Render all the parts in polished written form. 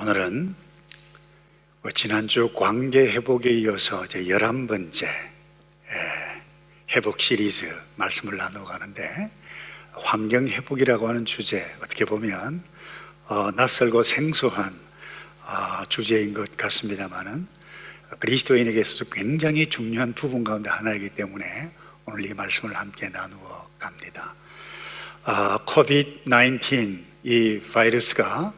오늘은 지난주 관계 회복에 이어서 이제 11번째 회복 시리즈 말씀을 나눠가는데, 환경 회복이라고 하는 주제, 어떻게 보면 낯설고 생소한 주제인 것 같습니다만은 그리스도인에게서도 굉장히 중요한 부분 가운데 하나이기 때문에 오늘 이 말씀을 함께 나누어 갑니다. COVID-19 이 바이러스가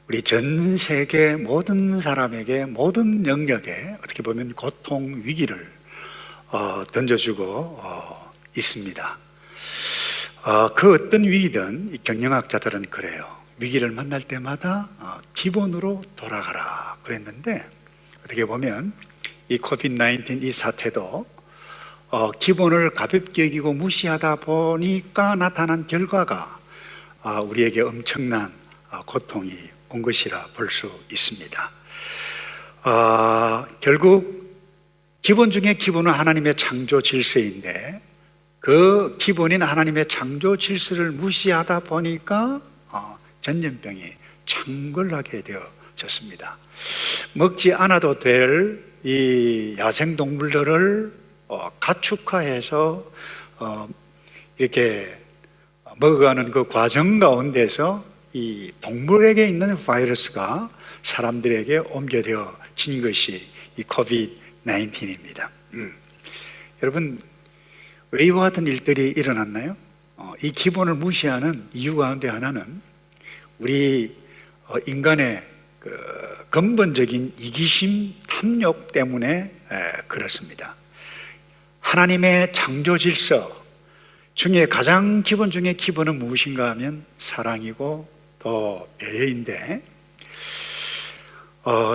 우리 전 세계 모든 사람에게, 모든 영역에 어떻게 보면 고통, 위기를 던져주고 있습니다. 그 어떤 위기든 경영학자들은 그래요. 위기를 만날 때마다 기본으로 돌아가라 그랬는데, 어떻게 보면 이 COVID-19 이 사태도 기본을 가볍게 여기고 무시하다 보니까 나타난 결과가 우리에게 엄청난 고통이 온 것이라 볼 수 있습니다. 결국 기본 중에 기본은 하나님의 창조 질서인데, 그 기본인 하나님의 창조 질서를 무시하다 보니까 전염병이 창궐하게 되어졌습니다. 먹지 않아도 될 이 야생 동물들을 가축화해서 이렇게 먹어가는 그 과정 가운데서 이 동물에게 있는 바이러스가 사람들에게 옮겨되어진 것이 이 COVID-19입니다. 여러분, 왜 이와 같은 일들이 일어났나요? 이 기본을 무시하는 이유 가운데 하나는 우리 인간의 근본적인 이기심, 탐욕 때문에 그렇습니다. 하나님의 창조 질서 중에 가장 기본 중에 기본은 무엇인가 하면 사랑이고 또 배려인데,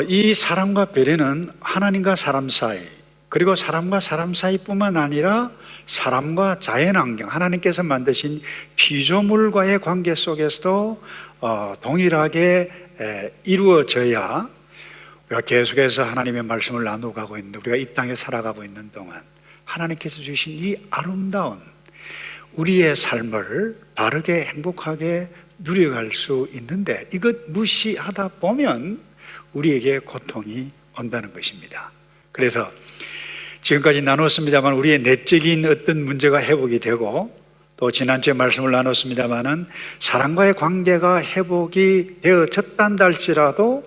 이 사랑과 배려는 하나님과 사람 사이, 그리고 사람과 사람 사이뿐만 아니라 사람과 자연환경, 하나님께서 만드신 피조물과의 관계 속에서도 동일하게 이루어져야 우리가 계속해서 하나님의 말씀을 나누고 있는데, 우리가 이 땅에 살아가고 있는 동안 하나님께서 주신 이 아름다운 우리의 삶을 바르게 행복하게 누려갈 수 있는데, 이것 무시하다 보면 우리에게 고통이 온다는 것입니다. 그래서 지금까지 나눴습니다만 우리의 내적인 어떤 문제가 회복이 되고, 또 지난주에 말씀을 나눴습니다마는 사람과의 관계가 회복이 되어졌단다 할지라도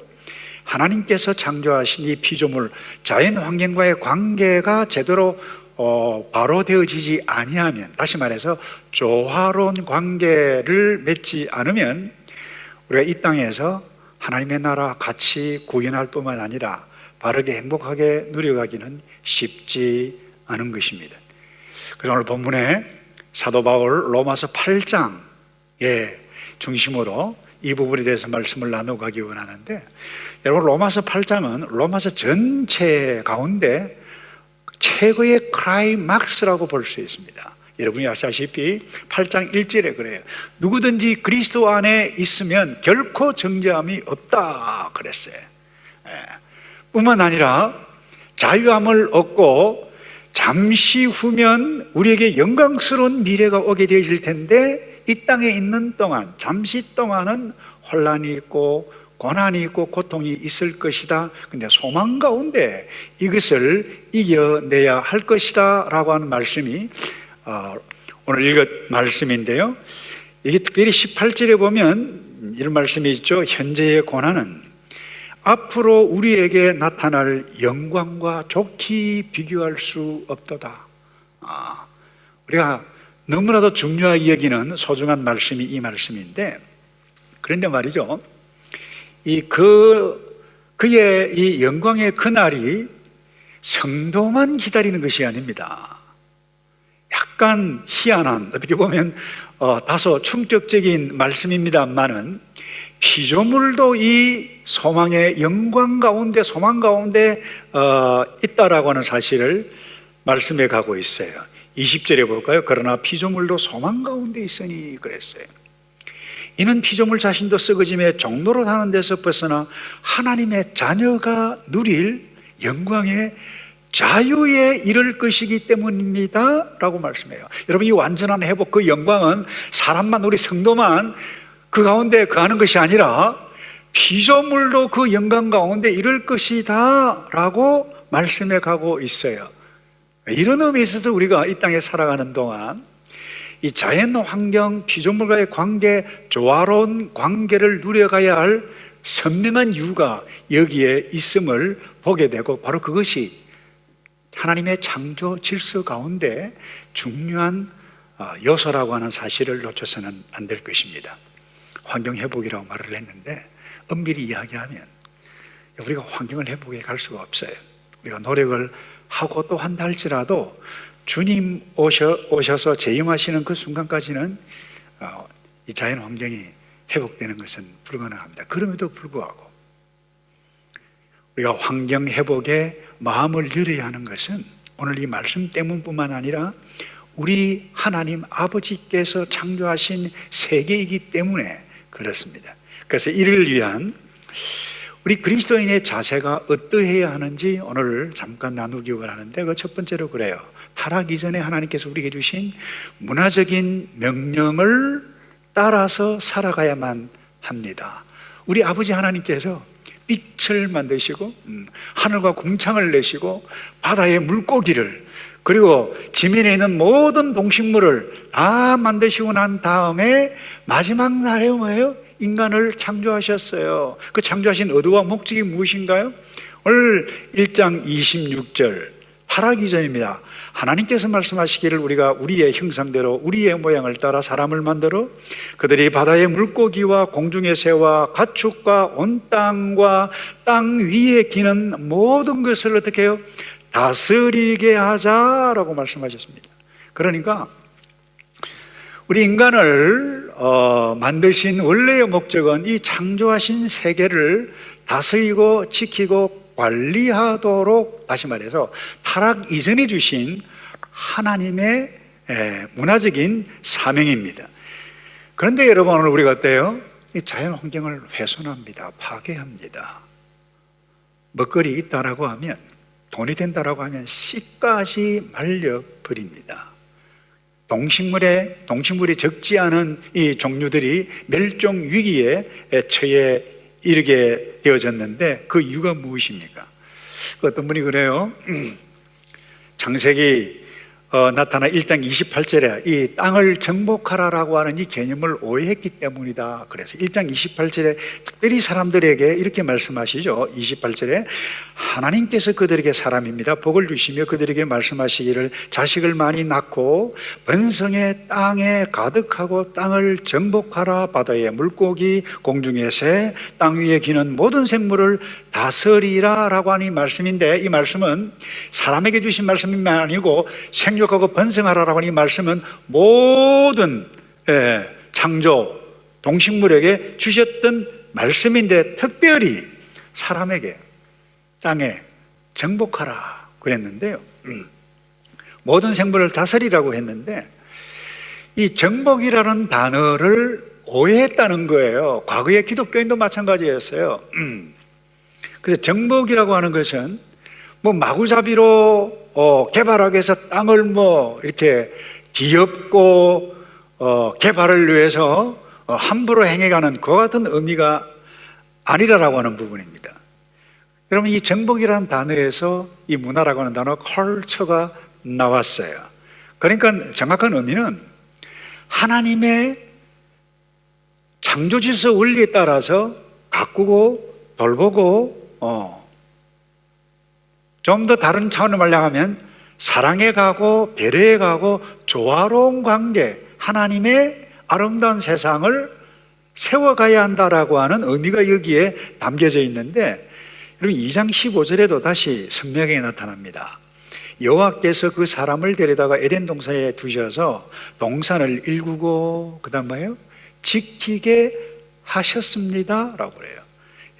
하나님께서 창조하신 이 피조물, 자연 환경과의 관계가 제대로 바로 되어지지 아니하면, 다시 말해서 조화로운 관계를 맺지 않으면 우리가 이 땅에서 하나님의 나라 같이 구현할 뿐만 아니라 바르게 행복하게 누려가기는 쉽지 않은 것입니다. 그래서 오늘 본문에 사도 바울 로마서 8장의 중심으로 이 부분에 대해서 말씀을 나눠가기 원하는데, 여러분, 로마서 8장은 로마서 전체 가운데 최고의 클라이막스라고 볼 수 있습니다. 여러분이 아시다시피 8장 1절에 그래요. 누구든지 그리스도 안에 있으면 결코 정죄함이 없다 그랬어요. 뿐만 아니라 자유함을 얻고 잠시 후면 우리에게 영광스러운 미래가 오게 되어질 텐데, 이 땅에 있는 동안 잠시 동안은 혼란이 있고 고난이 있고 고통이 있을 것이다. 근데 소망 가운데 이것을 이겨내야 할 것이다 라고 하는 말씀이 오늘 읽은 말씀인데요, 이게 특별히 18절에 보면 이런 말씀이 있죠. 현재의 고난은 앞으로 우리에게 나타날 영광과 좋게 비교할 수 없도다. 우리가 너무나도 중요하게 여기는 소중한 말씀이 이 말씀인데, 그런데 말이죠, 그의 이 영광의 그날이 성도만 기다리는 것이 아닙니다. 약간 희한한, 어떻게 보면 다소 충격적인 말씀입니다만은 피조물도 이 소망의 영광 가운데, 소망 가운데 있다라고 하는 사실을 말씀해 가고 있어요. 20절에 볼까요? 그러나 피조물도 소망 가운데 있으니 그랬어요. 이는 피조물 자신도 썩어짐의 종로로 사는 데서 벗어나 하나님의 자녀가 누릴 영광의 자유에 이를 것이기 때문입니다 라고 말씀해요. 여러분, 이 완전한 회복, 그 영광은 사람만, 우리 성도만 그 가운데 거하는 것이 아니라 피조물도 그 영광 가운데 이룰 것이다 라고 말씀해 가고 있어요. 이런 의미에 있어서 우리가 이 땅에 살아가는 동안 이 자연 환경, 피조물과의 관계, 조화로운 관계를 누려가야 할 선명한 이유가 여기에 있음을 보게 되고, 바로 그것이 하나님의 창조 질서 가운데 중요한 요소라고 하는 사실을 놓쳐서는 안 될 것입니다. 환경 회복이라고 말을 했는데, 엄밀히 이야기하면 우리가 환경을 회복해 갈 수가 없어요. 우리가 노력을 하고 또 한다 할지라도 주님 오셔서 재림하시는 그 순간까지는 이 자연 환경이 회복되는 것은 불가능합니다. 그럼에도 불구하고 우리가 환경 회복에 마음을 열어야 하는 것은 오늘 이 말씀 때문뿐만 아니라 우리 하나님 아버지께서 창조하신 세계이기 때문에 그렇습니다. 그래서 이를 위한 우리 그리스도인의 자세가 어떠해야 하는지 오늘 잠깐 나누기 원하는데, 그 첫 번째로 그래요. 타락 이전에 하나님께서 우리에게 주신 문화적인 명령을 따라서 살아가야만 합니다. 우리 아버지 하나님께서 빛을 만드시고 하늘과 궁창을 내시고 바다의 물고기를, 그리고 지면에 있는 모든 동식물을 다 만드시고 난 다음에 마지막 날에 뭐예요? 인간을 창조하셨어요. 그 창조하신 의도와 목적이 무엇인가요? 오늘 1장 26절 타락 이전입니다. 하나님께서 말씀하시기를 우리가 우리의 형상대로 우리의 모양을 따라 사람을 만들어 그들이 바다의 물고기와 공중의 새와 가축과 온 땅과 땅 위에 기는 모든 것을 어떻게 해요? 다스리게 하자라고 말씀하셨습니다. 그러니까 우리 인간을 만드신 원래의 목적은 이 창조하신 세계를 다스리고 지키고 관리하도록, 다시 말해서 타락 이전에 주신 하나님의 문화적인 사명입니다. 그런데 여러분, 오늘 우리가 어때요? 이 자연 환경을 훼손합니다. 파괴합니다. 먹거리 있다라고 하면, 돈이 된다라고 하면 씨까지 말려버립니다. 동식물이 적지 않은 이 종류들이 멸종 위기에 처해 이르게 되어졌는데, 그 이유가 무엇입니까? 어떤 분이 그래요. 창세기 나타나 1장 28절에 이 땅을 정복하라라고 하는 이 개념을 오해했기 때문이다. 그래서 1장 28절에 특별히 사람들에게 이렇게 말씀하시죠. 28절에 하나님께서 그들에게 사람입니다. 복을 주시며 그들에게 말씀하시기를 자식을 많이 낳고 번성의 땅에 가득하고 땅을 정복하라. 바다의 물고기, 공중의 새, 땅 위에 기는 모든 생물을 다스리라 라고 하는 이 말씀인데, 이 말씀은 사람에게 주신 말씀이 아니고 생육하고 번성하라라고 하는 이 말씀은 모든 창조 동식물에게 주셨던 말씀인데, 특별히 사람에게 땅에 정복하라 그랬는데요. 모든 생물을 다스리라고 했는데, 이 정복이라는 단어를 오해했다는 거예요. 과거의 기독교인도 마찬가지였어요. 그래서 정복이라고 하는 것은 뭐 마구잡이로 개발하기 위해서 땅을 이렇게 뒤엎고 개발을 위해서 함부로 행해가는 그와 같은 의미가 아니라고 하는 부분입니다. 여러분, 이 정복이라는 단어에서 이 문화라고 하는 단어 컬처가 나왔어요. 그러니까 정확한 의미는 하나님의 창조질서 원리에 따라서 가꾸고 돌보고 좀 더 다른 차원을 말하면 사랑해 가고 배려해 가고 조화로운 관계, 하나님의 아름다운 세상을 세워가야 한다라고 하는 의미가 여기에 담겨져 있는데, 여러분 2장 15절에도 다시 선명하게 나타납니다. 여호와께서 그 사람을 데려다가 에덴 동산에 두셔서 동산을 일구고 그 다음 뭐예요? 지키게 하셨습니다 라고 그래요.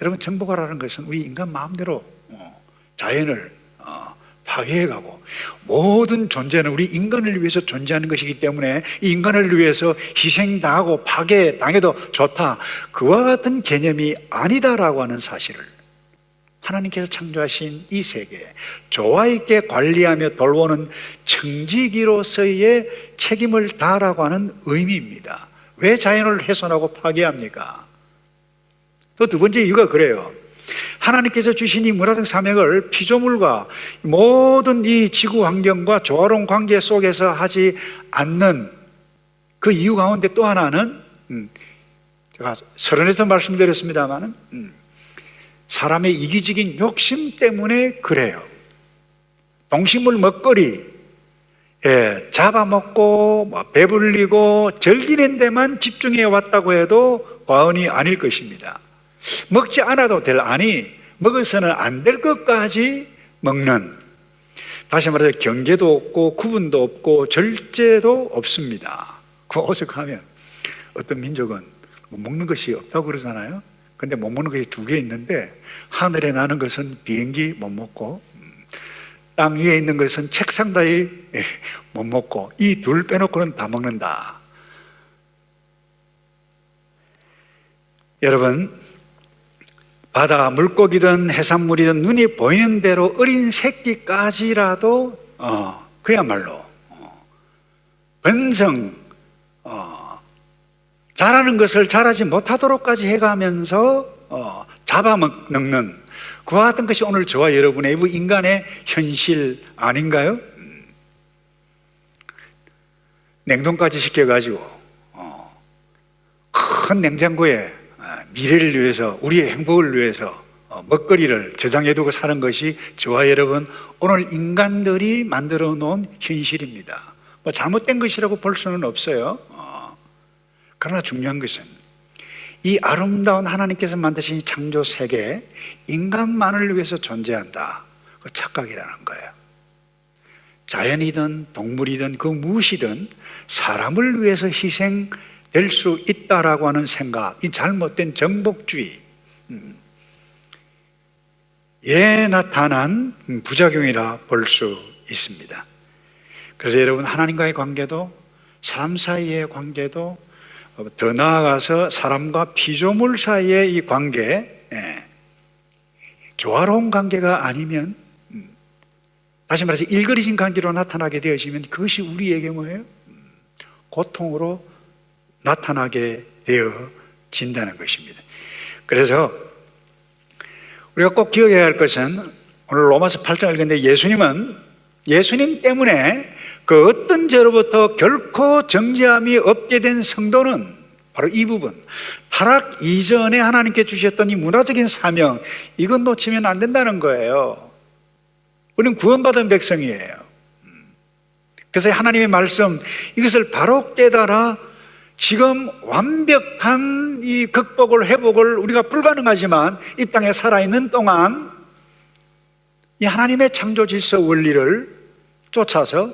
여러분, 정복하라는 것은 우리 인간 마음대로 자연을 파괴해가고, 모든 존재는 우리 인간을 위해서 존재하는 것이기 때문에 이 인간을 위해서 희생당하고 파괴당해도 좋다, 그와 같은 개념이 아니다라고 하는 사실을 하나님께서 창조하신 이 세계 조화 있게 관리하며 돌보는 청지기로서의 책임을 다하라고 하는 의미입니다. 왜 자연을 훼손하고 파괴합니까? 또 두 번째 이유가 그래요. 하나님께서 주신 이 문화적 사명을 피조물과 모든 이 지구 환경과 조화로운 관계 속에서 하지 않는 그 이유 가운데 또 하나는 제가 서론에서 말씀드렸습니다만 사람의 이기적인 욕심 때문에 그래요. 동식물 먹거리 잡아먹고 배불리고 즐기는 데만 집중해 왔다고 해도 과언이 아닐 것입니다. 먹지 않아도 될, 아니 먹어서는 안 될 것까지 먹는, 다시 말해서 경계도 없고 구분도 없고 절제도 없습니다. 그 오죽하면 어떤 민족은 못 먹는 것이 없다고 그러잖아요. 근데 못 먹는 것이 두 개 있는데, 하늘에 나는 것은 비행기 못 먹고 땅 위에 있는 것은 책상 다리 못 먹고, 이 둘 빼놓고는 다 먹는다. 여러분, 바다 물고기든 해산물이든 눈이 보이는 대로 어린 새끼까지라도 그야말로 번성 자라는 것을 자라지 못하도록까지 해가면서 잡아먹는 그와 같은 것이 오늘 저와 여러분의 인간의 현실 아닌가요? 냉동까지 시켜가지고 큰 냉장고에 미래를 위해서, 우리의 행복을 위해서 먹거리를 저장해두고 사는 것이 저와 여러분 오늘 인간들이 만들어 놓은 현실입니다. 뭐 잘못된 것이라고 볼 수는 없어요. 그러나 중요한 것은 이 아름다운 하나님께서 만드신 창조 세계, 인간만을 위해서 존재한다, 그 착각이라는 거예요. 자연이든 동물이든 그 무엇이든 사람을 위해서 희생될 수 있다라고 하는 생각, 이 잘못된 정복주의에 나타난 부작용이라 볼 수 있습니다. 그래서 여러분, 하나님과의 관계도, 사람 사이의 관계도, 더 나아가서 사람과 피조물 사이의 이 관계, 조화로운 관계가 아니면, 다시 말해서 일그러진 관계로 나타나게 되어지면 그것이 우리에게 뭐예요? 고통으로 나타나게 되어진다는 것입니다. 그래서 우리가 꼭 기억해야 할 것은, 오늘 로마서 8장 읽었는데, 예수님 때문에 그 어떤 죄로부터 결코 정죄함이 없게 된 성도는 바로 이 부분, 타락 이전에 하나님께 주셨던 이 문화적인 사명, 이건 놓치면 안 된다는 거예요. 우리는 구원받은 백성이에요. 그래서 하나님의 말씀, 이것을 바로 깨달아 지금 완벽한 이 극복을, 회복을 우리가 불가능하지만 이 땅에 살아있는 동안 이 하나님의 창조 질서 원리를 쫓아서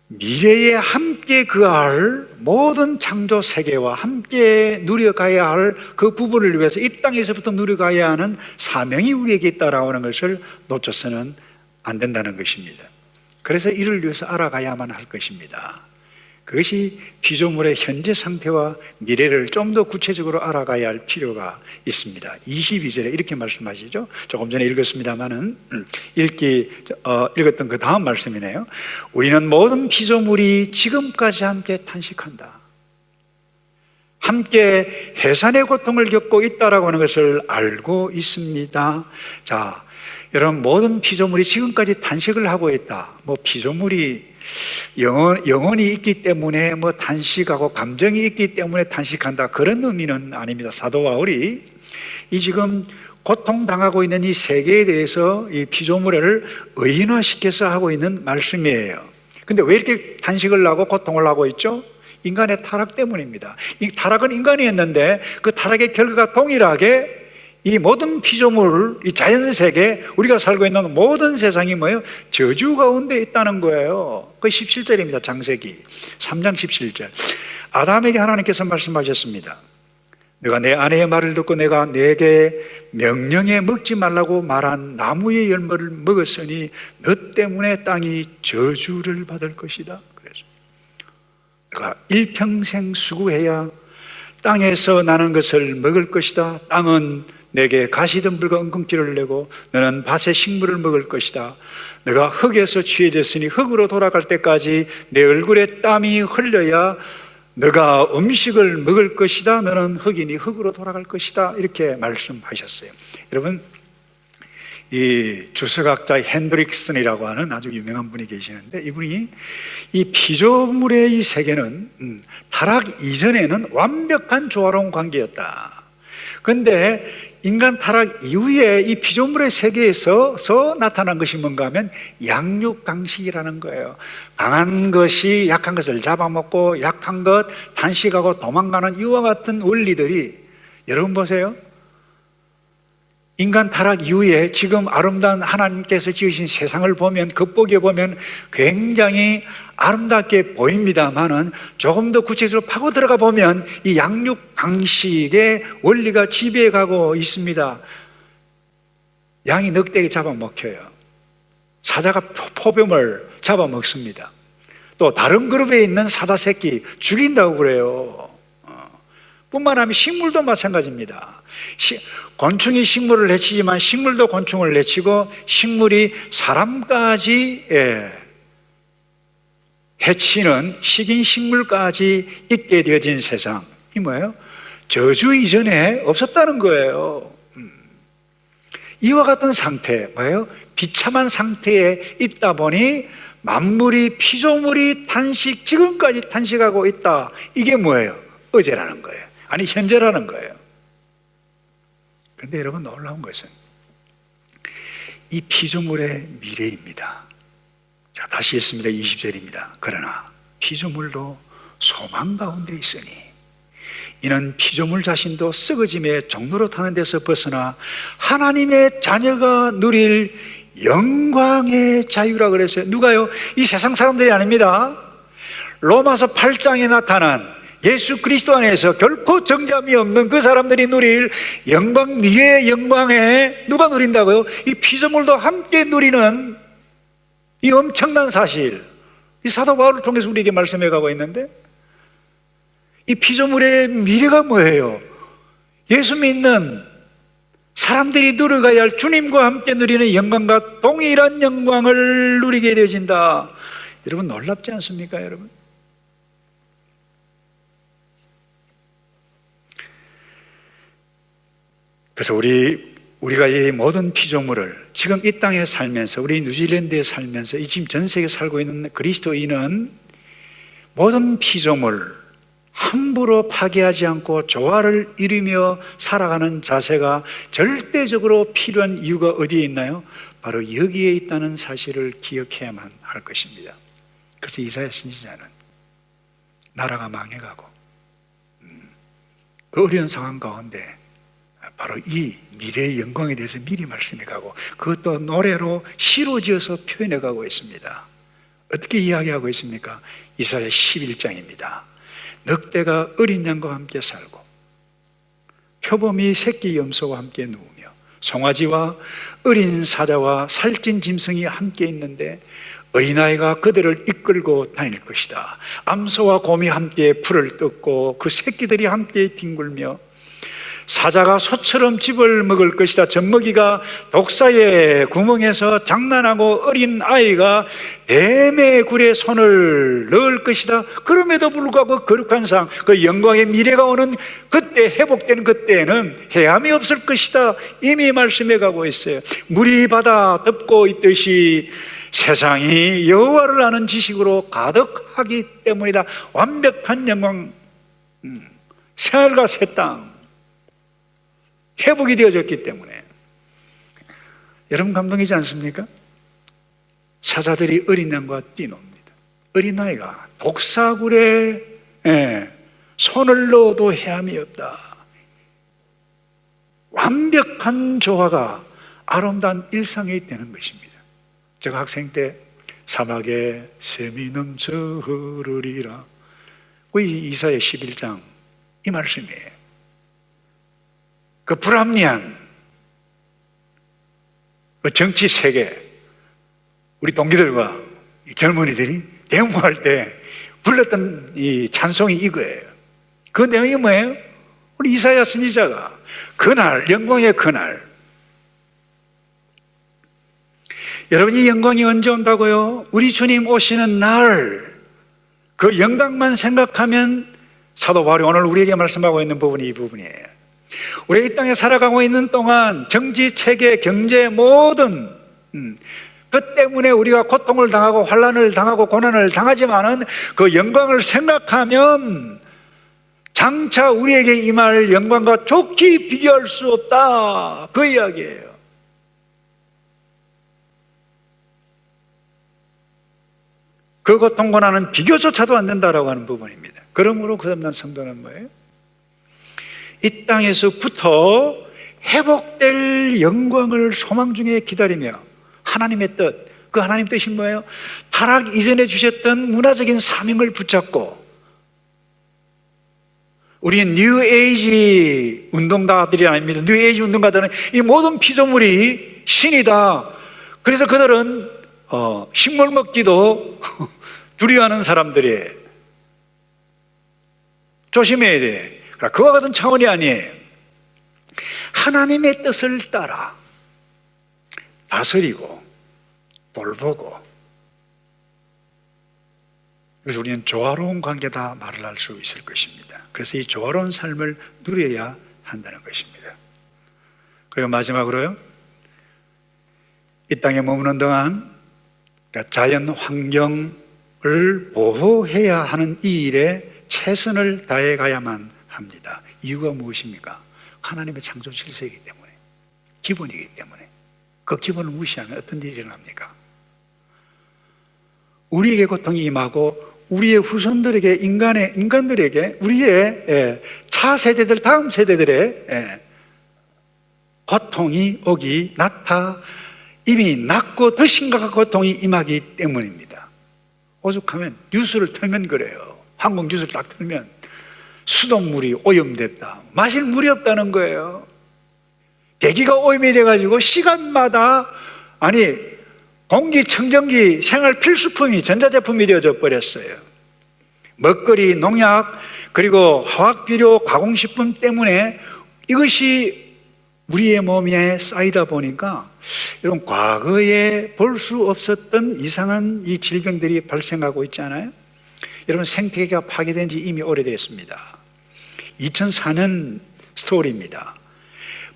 미래에 함께 그할 모든 창조 세계와 함께 누려가야 할 그 부분을 위해서 이 땅에서부터 누려가야 하는 사명이 우리에게 있다라고 하는 것을 놓쳐서는 안 된다는 것입니다. 그래서 이를 위해서 알아가야만 할 것입니다. 그것이 피조물의 현재 상태와 미래를 좀 더 구체적으로 알아가야 할 필요가 있습니다. 22절에 이렇게 말씀하시죠. 조금 전에 읽었습니다만은 읽었던 그 다음 말씀이네요. 우리는 모든 피조물이 지금까지 함께 탄식한다, 함께 해산의 고통을 겪고 있다라고 하는 것을 알고 있습니다. 자, 여러분, 모든 피조물이 지금까지 탄식을 하고 있다. 뭐 피조물이 영혼이 있기 때문에 뭐 탄식하고 감정이 있기 때문에 탄식한다, 그런 의미는 아닙니다. 사도 바울이 이 지금 고통당하고 있는 이 세계에 대해서 이 피조물을 의인화시켜서 하고 있는 말씀이에요. 근데 왜 이렇게 탄식을 하고 고통을 하고 있죠? 인간의 타락 때문입니다. 이 타락은 인간이 했는데 그 타락의 결과가 동일하게 이 모든 피조물, 이 자연세계, 우리가 살고 있는 모든 세상이 뭐예요? 저주 가운데 있다는 거예요. 그 17절입니다. 창세기 3장 17절. 아담에게 하나님께서 말씀하셨습니다. 내가 내 아내의 말을 듣고 내가 내게 명령해 먹지 말라고 말한 나무의 열매를 먹었으니 너 때문에 땅이 저주를 받을 것이다. 그래서 내가 일평생 수고해야 땅에서 나는 것을 먹을 것이다. 땅은 내게 가시덤불과 은금질을 내고 너는 밭의 식물을 먹을 것이다. 내가 흙에서 취해졌으니 흙으로 돌아갈 때까지 내 얼굴에 땀이 흘려야 너가 음식을 먹을 것이다. 너는 흙이니 흙으로 돌아갈 것이다. 이렇게 말씀하셨어요. 여러분, 이 주석학자 핸드릭슨이라고 하는 아주 유명한 분이 계시는데, 이분이 이 피조물의 이 세계는 타락 이전에는 완벽한 조화로운 관계였다. 그런데 인간 타락 이후에 이 피조물의 세계에서 나타난 것이 뭔가 하면 양육강식이라는 거예요. 강한 것이 약한 것을 잡아먹고 약한 것 단식하고 도망가는 이와 같은 원리들이, 여러분 보세요. 인간 타락 이후에 지금 아름다운 하나님께서 지으신 세상을 보면, 겉보기에 보면 굉장히 아름답게 보입니다만은 조금 더 구체적으로 파고 들어가 보면 이 양육 강식의 원리가 지배해 가고 있습니다. 양이 늑대에 잡아먹혀요. 사자가 포범을 잡아먹습니다. 또 다른 그룹에 있는 사자 새끼 죽인다고 그래요. 뿐만 아니라 식물도 마찬가지입니다. 곤충이 식물을 해치지만 식물도 곤충을 해치고 식물이 사람까지 해치는 식인 식물까지 있게 되어진 세상이 뭐예요? 저주 이전에 없었다는 거예요. 이와 같은 상태, 뭐예요? 비참한 상태에 있다 보니 만물이, 피조물이 지금까지 탄식하고 있다. 이게 뭐예요? 어제라는 거예요. 아니, 현재라는 거예요. 그런데 여러분, 놀라운 것은 이 피조물의 미래입니다. 자, 다시 읽습니다. 20절입니다. 그러나 피조물도 소망 가운데 있으니 이는 피조물 자신도 썩어짐의 종로로 타는 데서 벗어나 하나님의 자녀가 누릴 영광의 자유라 그랬어요. 누가요? 이 세상 사람들이 아닙니다. 로마서 8장에 나타난 예수 그리스도 안에서 결코 정잠이 없는 그 사람들이 누릴 영광, 미래의 영광에 누가 누린다고요? 이 피조물도 함께 누리는 이 엄청난 사실, 이 사도 바울을 통해서 우리에게 말씀해 가고 있는데, 이 피조물의 미래가 뭐예요? 예수 믿는 사람들이 누려가야 할 주님과 함께 누리는 영광과 동일한 영광을 누리게 되어진다. 여러분, 놀랍지 않습니까, 여러분? 그래서 우리가 이 모든 피조물을 지금 이 땅에 살면서, 우리 뉴질랜드에 살면서, 이 지금 전 세계에 살고 있는 그리스도인은 모든 피조물 함부로 파괴하지 않고 조화를 이루며 살아가는 자세가 절대적으로 필요한 이유가 어디에 있나요? 바로 여기에 있다는 사실을 기억해야만 할 것입니다. 그래서 이사야 선지자는 나라가 망해가고 그 어려운 상황 가운데 바로 이 미래의 영광에 대해서 미리 말씀해가고, 그것도 노래로 시로 지어서 표현해가고 있습니다. 어떻게 이야기하고 있습니까? 이사야 11장입니다. 늑대가 어린 양과 함께 살고 표범이 새끼 염소와 함께 누우며 송아지와 어린 사자와 살찐 짐승이 함께 있는데 어린아이가 그들을 이끌고 다닐 것이다. 암소와 곰이 함께 풀을 뜯고 그 새끼들이 함께 뒹굴며 사자가 소처럼 즙을 먹을 것이다. 젖먹이가 독사의 구멍에서 장난하고 어린 아이가 뱀의 굴에 손을 넣을 것이다. 그럼에도 불구하고 거룩한 상, 그 영광의 미래가 오는 그때, 회복되는 그때에는 해함이 없을 것이다. 이미 말씀해 가고 있어요. 물이 바다 덮고 있듯이 세상이 여호와를 아는 지식으로 가득하기 때문이다. 완벽한 영광, 새하늘과 새 땅, 회복이 되어졌기 때문에. 여러분, 감동이지 않습니까? 사자들이 어린 양과 뛰놉니다. 어린아이가 독사굴에 손을 넣어도 해함이 없다. 완벽한 조화가 아름다운 일상에 있다는 것입니다. 제가 학생 때 사막에 샘이 넘쳐 흐르리라, 이 이사야 11장 이 말씀이에요. 그 불합리한 그 정치 세계, 우리 동기들과 젊은이들이 데모할 때 불렀던 이 찬송이 이거예요. 그 내용이 뭐예요? 우리 이사야 선지자가 그날, 영광의 그날, 여러분, 이 영광이 언제 온다고요? 우리 주님 오시는 날, 그 영광만 생각하면 사도 바울이 오늘 우리에게 말씀하고 있는 부분이 이 부분이에요. 우리 이 땅에 살아가고 있는 동안 정치, 체계, 경제 모든 그 때문에 우리가 고통을 당하고 환난을 당하고 고난을 당하지만은 그 영광을 생각하면 장차 우리에게 임할 영광과 좋게 비교할 수 없다, 그 이야기예요. 그 고통 고난은 비교조차도 안 된다라고 하는 부분입니다. 그러므로 그 다음날 성도는 뭐예요? 이 땅에서부터 회복될 영광을 소망 중에 기다리며 하나님의 뜻, 그 하나님 뜻이 뭐예요? 타락 이전에 주셨던 문화적인 사명을 붙잡고, 우리는 뉴 에이지 운동가들이 아닙니다. 뉴 에이지 운동가들은 이 모든 피조물이 신이다. 그래서 그들은 식물 먹기도 두려워하는 사람들이에요. 조심해야 돼. 그와 같은 차원이 아니에요. 하나님의 뜻을 따라 다스리고 돌보고, 그래서 우리는 조화로운 관계다 말을 할 수 있을 것입니다. 그래서 이 조화로운 삶을 누려야 한다는 것입니다. 그리고 마지막으로요, 이 땅에 머무는 동안 자연 환경을 보호해야 하는 이 일에 최선을 다해 가야만 합니다. 이유가 무엇입니까? 하나님의 창조 질서이기 때문에, 기본이기 때문에. 그 기본을 무시하면 어떤 일이 일어납니까? 우리에게 고통이 임하고 우리의 후손들에게, 인간들에게, 우리의 차세대들, 다음 세대들의 고통이 오기, 이미 났고 더 심각한 고통이 임하기 때문입니다. 오죽하면 뉴스를 틀면 그래요. 한국 뉴스를 딱 틀면 수돗물이 오염됐다, 마실 물이 없다는 거예요. 대기가 오염이 돼가지고 시간마다, 공기청정기 생활 필수품이 전자제품이 되어져 버렸어요. 먹거리, 농약, 그리고 화학비료, 가공식품 때문에 이것이 우리의 몸에 쌓이다 보니까 여러분, 과거에 볼 수 없었던 이상한 이 질병들이 발생하고 있잖아요. 여러분, 생태계가 파괴된 지 이미 오래됐습니다. 2004년 스토리입니다.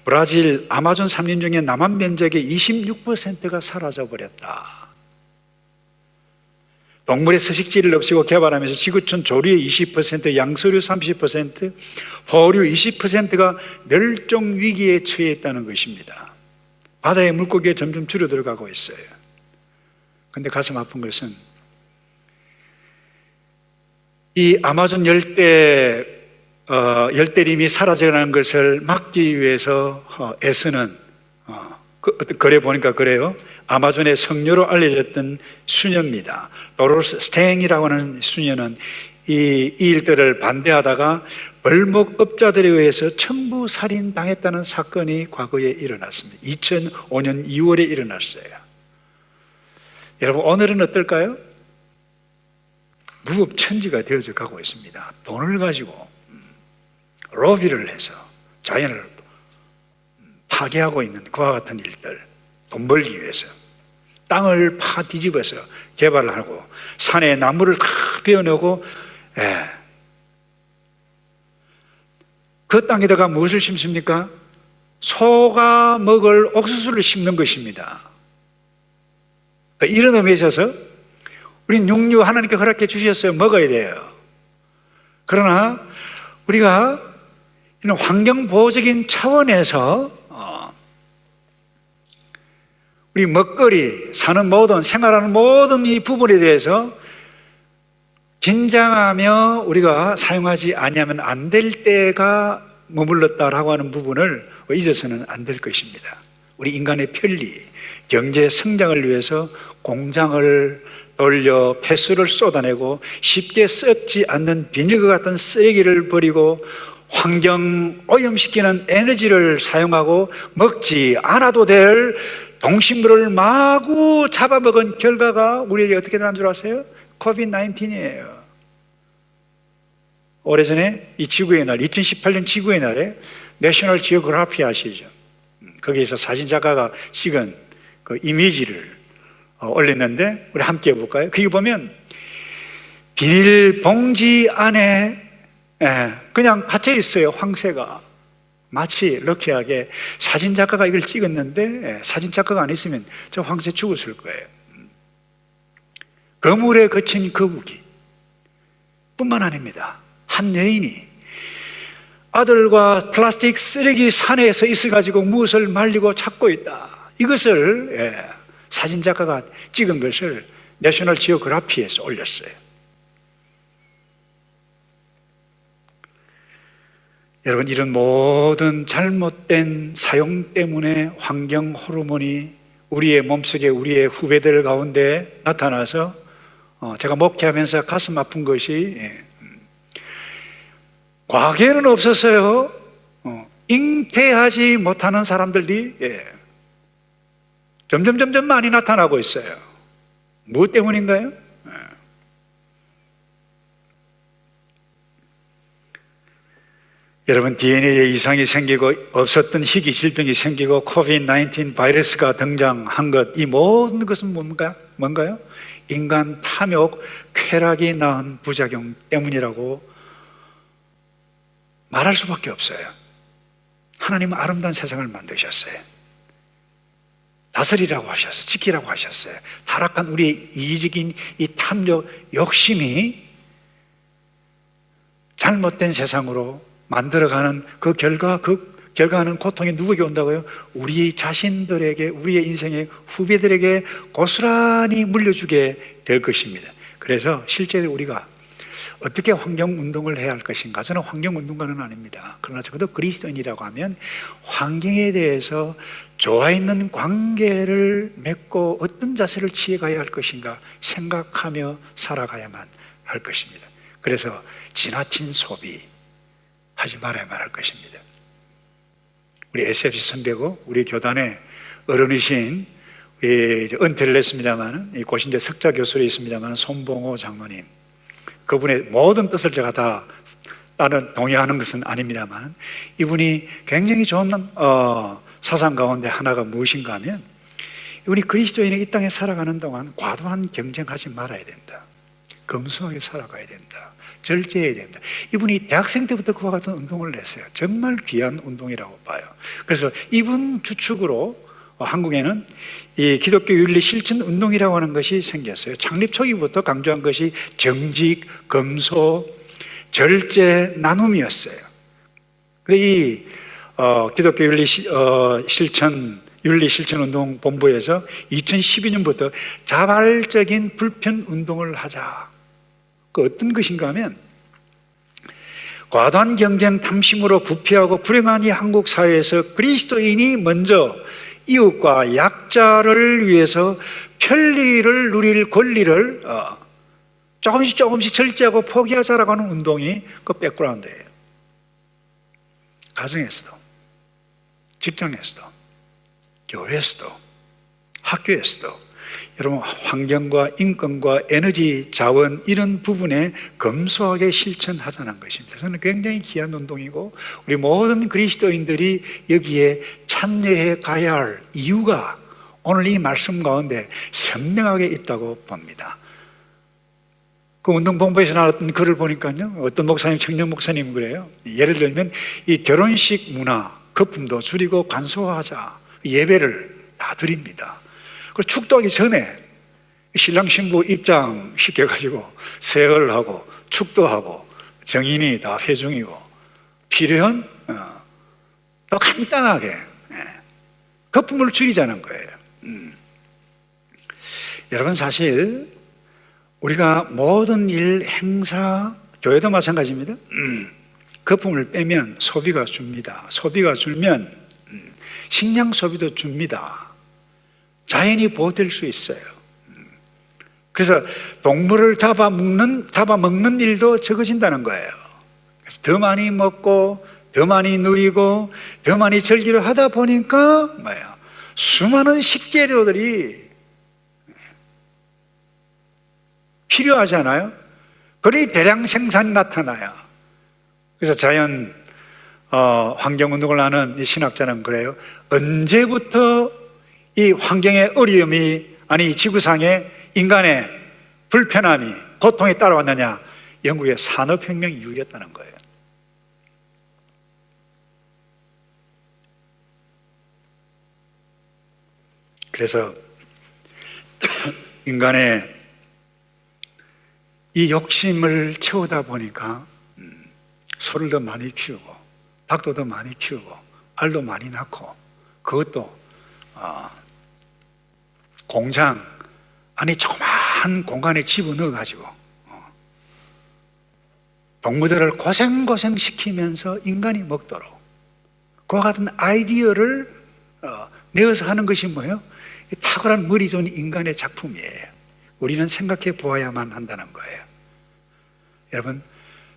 브라질 아마존 산림 중에 남한 면적의 26%가 사라져버렸다. 동물의 서식지를 없애고 개발하면서 지구촌 조류의 20%, 양서류 30%, 포류 20%가 멸종 위기에 처해 있다는 것입니다. 바다의 물고기가 점점 줄어들어가고 있어요. 그런데 가슴 아픈 것은 이 아마존 열대림이 사라져가는 것을 막기 위해서 애쓰는, 그래 보니까 그래요. 아마존의 성녀로 알려졌던 수녀입니다. 도로스 스탱이라고 하는 수녀는 이 일들을 반대하다가 벌목업자들에 의해서 천부 살인당했다는 사건이 과거에 일어났습니다. 2005년 2월에 일어났어요. 여러분, 오늘은 어떨까요? 무법천지가 되어져 가고 있습니다. 돈을 가지고 로비를 해서 자연을 파괴하고 있는 그와 같은 일들, 돈 벌기 위해서 땅을 파 뒤집어서 개발을 하고 산에 나무를 다 베어내고, 그 땅에다가 무엇을 심습니까? 소가 먹을 옥수수를 심는 것입니다. 이런 의미에 있어서 우리는 육류 하나님께 허락해 주셨어요. 먹어야 돼요. 그러나 우리가 이런 환경보호적인 차원에서 우리 먹거리, 사는 모든, 생활하는 모든 이 부분에 대해서 긴장하며 우리가 사용하지 아니하면 안 될 때가 머물렀다라고 하는 부분을 잊어서는 안 될 것입니다. 우리 인간의 편리, 경제 성장을 위해서 공장을 돌려 폐수를 쏟아내고 쉽게 썩지 않는 비닐과 같은 쓰레기를 버리고 환경 오염시키는 에너지를 사용하고 먹지 않아도 될 동식물을 마구 잡아먹은 결과가 우리에게 어떻게 난 줄 아세요? COVID-19이에요. 오래전에 이 지구의 날, 2018년 지구의 날에 내셔널 지오그래피 아시죠? 거기에서 사진작가가 찍은 그 이미지를 올렸는데 우리 함께 볼까요? 거기 보면 비닐봉지 안에 그냥 갇혀 있어요. 황새가 마치 럭키하게 사진작가가 이걸 찍었는데 사진작가가 안 있으면 저 황새 죽었을 거예요. 그물에 거친 거북이 뿐만 아닙니다. 한 여인이 아들과 플라스틱 쓰레기 산에서 있어가지고 무엇을 말리고 찾고 있다. 이것을 사진작가가 찍은 것을 내셔널 지오그래피에서 올렸어요. 여러분, 이런 모든 잘못된 사용 때문에 환경 호르몬이 우리의 몸속에 우리의 후배들 가운데 나타나서 제가 목회하면서 가슴 아픈 것이 과거에는 없었어요. 잉태하지 못하는 사람들이 점점 많이 나타나고 있어요. 무엇 때문인가요? 여러분, DNA에 이상이 생기고 없었던 희귀 질병이 생기고 COVID-19 바이러스가 등장한 것, 이 모든 것은 뭔가요? 인간 탐욕, 쾌락이 낳은 부작용 때문이라고 말할 수밖에 없어요. 하나님은 아름다운 세상을 만드셨어요. 다스리라고 하셨어요. 지키라고 하셨어요. 타락한 우리의 이기적인 이 탐욕, 욕심이 잘못된 세상으로 만들어가는 그 결과는 고통이 누구에게 온다고요? 우리 자신들에게, 우리의 인생의 후배들에게 고스란히 물려주게 될 것입니다. 그래서 실제 우리가 어떻게 환경운동을 해야 할 것인가? 저는 환경운동가는 아닙니다. 그러나 적어도 그리스도인이라고 하면 환경에 대해서 좋아 있는 관계를 맺고 어떤 자세를 취해가야 할 것인가 생각하며 살아가야만 할 것입니다. 그래서 지나친 소비 하지 말아야만 할 것입니다. 우리 SFC 선배고 우리 교단의 어른이신 우리 은퇴를 했습니다만 고신대 석자 교수로 있습니다만 손봉호 장로님, 그분의 모든 뜻을 제가 다 동의하는 것은 아닙니다만 이분이 굉장히 좋은 사상 가운데 하나가 무엇인가 하면 이분이 그리스도인이 이 땅에 살아가는 동안 과도한 경쟁하지 말아야 된다. 검소하게 살아가야 된다. 절제해야 된다. 이분이 대학생 때부터 그와 같은 운동을 냈어요. 정말 귀한 운동이라고 봐요. 그래서 이분 주축으로 한국에는 이 기독교 윤리 실천 운동이라고 하는 것이 생겼어요. 창립 초기부터 강조한 것이 정직, 검소, 절제, 나눔이었어요. 이 기독교 윤리 실천 운동 본부에서 2012년부터 자발적인 불편 운동을 하자. 그 어떤 것인가 하면 과도한 경쟁 탐심으로 부패하고 불행한 이 한국 사회에서 그리스도인이 먼저 이웃과 약자를 위해서 편리를 누릴 권리를 조금씩 절제하고 포기하자라고 하는 운동이 그 백그라운드예요. 가정에서도, 직장에서도, 교회에서도, 학교에서도 여러분, 환경과 인권과 에너지, 자원 이런 부분에 검소하게 실천하자는 것입니다. 저는 굉장히 귀한 운동이고 우리 모든 그리스도인들이 여기에 참여해 가야 할 이유가 오늘 이 말씀 가운데 선명하게 있다고 봅니다. 그 운동본부에서 나왔던 글을 보니까요, 어떤 목사님, 청년 목사님 그래요. 예를 들면 이 결혼식 문화, 거품도 줄이고 간소화하자. 예배를 다 드립니다. 그리고 축도하기 전에 신랑 신부 입장 시켜가지고 세월하고 축도하고 정인이 다 회중이고 필요한 더 간단하게 거품을 줄이자는 거예요. 여러분, 사실 우리가 모든 일, 행사, 교회도 마찬가지입니다. 거품을 빼면 소비가 줍니다. 소비가 줄면 식량 소비도 줍니다. 자연이 보호될 수 있어요. 그래서 동물을 잡아먹는 일도 적어진다는 거예요. 그래서 더 많이 먹고 더 많이 누리고 더 많이 즐기려 하다 보니까 수많은 식재료들이 필요하잖아요. 그리 대량 생산이 나타나요. 그래서 자연 환경운동을 하는 이 신학자는 그래요. 언제부터 이 환경의 어려움이, 아니 지구상의 인간의 불편함이, 고통이 따라왔느냐? 영국의 산업혁명 이후였다는 거예요. 그래서 인간의 이 욕심을 채우다 보니까 소를 더 많이 키우고 닭도 더 많이 키우고 알도 많이 낳고 그것도 공장 안에 조그마한 공간에 집어넣어 가지고 동물들을 고생고생 시키면서 인간이 먹도록 그와 같은 아이디어를 내어서 하는 것이 뭐예요? 탁월한 머리 좋은 인간의 작품이에요. 우리는 생각해 보아야만 한다는 거예요. 여러분,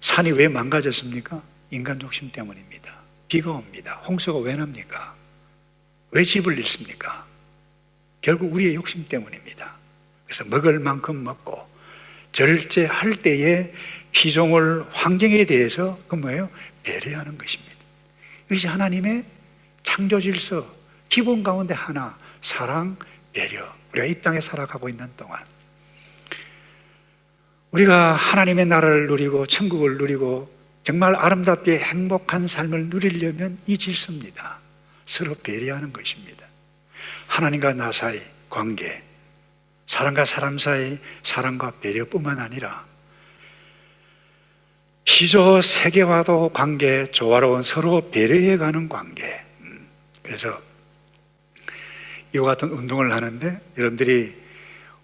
산이 왜 망가졌습니까? 인간 욕심 때문입니다. 비가 옵니다. 홍수가 왜 납니까? 왜 집을 잃습니까? 결국 우리의 욕심 때문입니다. 그래서 먹을 만큼 먹고 절제할 때에 피조물 환경에 대해서 그 뭐예요? 배려하는 것입니다. 이것이 하나님의 창조 질서 기본 가운데 하나, 사랑, 배려. 우리가 이 땅에 살아가고 있는 동안 우리가 하나님의 나라를 누리고 천국을 누리고 정말 아름답게 행복한 삶을 누리려면 이 질서입니다. 서로 배려하는 것입니다. 하나님과 나 사이 관계, 사람과 사람 사이 사랑과 배려뿐만 아니라 피조 세계와도 관계, 조화로운 서로 배려해가는 관계. 그래서 이와 같은 운동을 하는데 여러분들이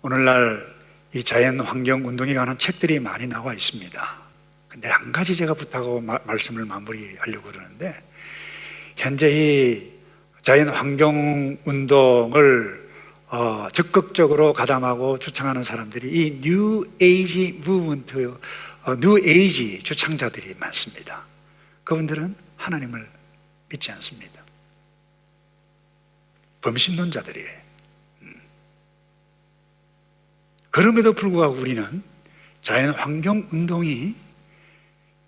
오늘날 이 자연 환경 운동에 관한 책들이 많이 나와 있습니다. 근데 한 가지 제가 부탁하고 말씀을 마무리하려고 그러는데 현재 이 자연 환경 운동을 적극적으로 가담하고 주창하는 사람들이 이 뉴 에이지 무브먼트, 뉴 에이지 주창자들이 많습니다. 그분들은 하나님을 믿지 않습니다. 범신론자들이에요. 그럼에도 불구하고 우리는 자연 환경 운동이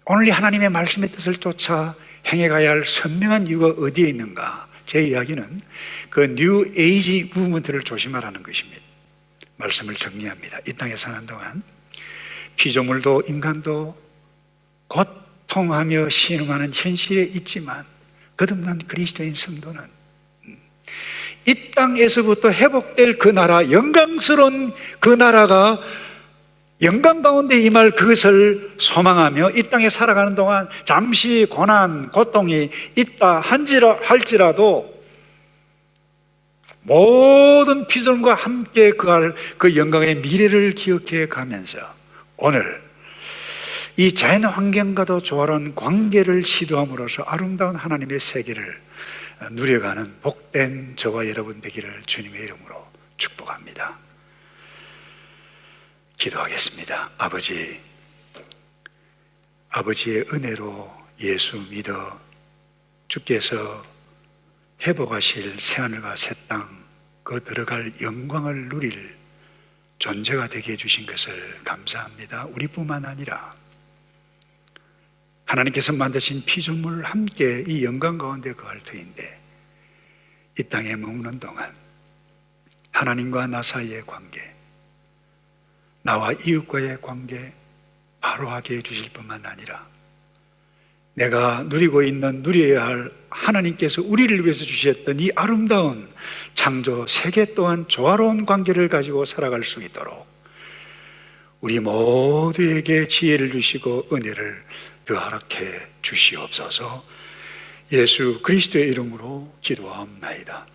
오늘 하나님의 말씀의 뜻을 쫓아 행해가야 할 선명한 이유가 어디에 있는가? 제 이야기는 그 뉴 에이지 무브먼트를 조심하라는 것입니다. 말씀을 정리합니다. 이 땅에 사는 동안 피조물도 인간도 고통하며 신음하는 현실에 있지만 거듭난 그리스도인 성도는 이 땅에서부터 회복될 그 나라, 영광스러운 그 나라가 영광 가운데 임할 그것을 소망하며 이 땅에 살아가는 동안 잠시 고난, 고통이 있다 할지라도 모든 피조물과 함께 그할 그 영광의 미래를 기억해 가면서 오늘 이 자연 환경과도 조화로운 관계를 시도함으로써 아름다운 하나님의 세계를 누려가는 복된 저와 여러분 되기를 주님의 이름으로 축복합니다. 기도하겠습니다. 아버지의 은혜로 예수 믿어 주께서 회복하실 새하늘과 새 땅, 그 들어갈 영광을 누릴 존재가 되게 해주신 것을 감사합니다. 우리뿐만 아니라 하나님께서 만드신 피조물 함께 이 영광 가운데 거할 터인데 이 땅에 머무는 동안 하나님과 나 사이의 관계, 나와 이웃과의 관계 바로하게 해주실 뿐만 아니라 내가 누리고 있는 누려야 할 하나님께서 우리를 위해서 주셨던 이 아름다운 창조 세계 또한 조화로운 관계를 가지고 살아갈 수 있도록 우리 모두에게 지혜를 주시고 은혜를 더하게 주시옵소서. 예수 그리스도의 이름으로 기도하옵나이다.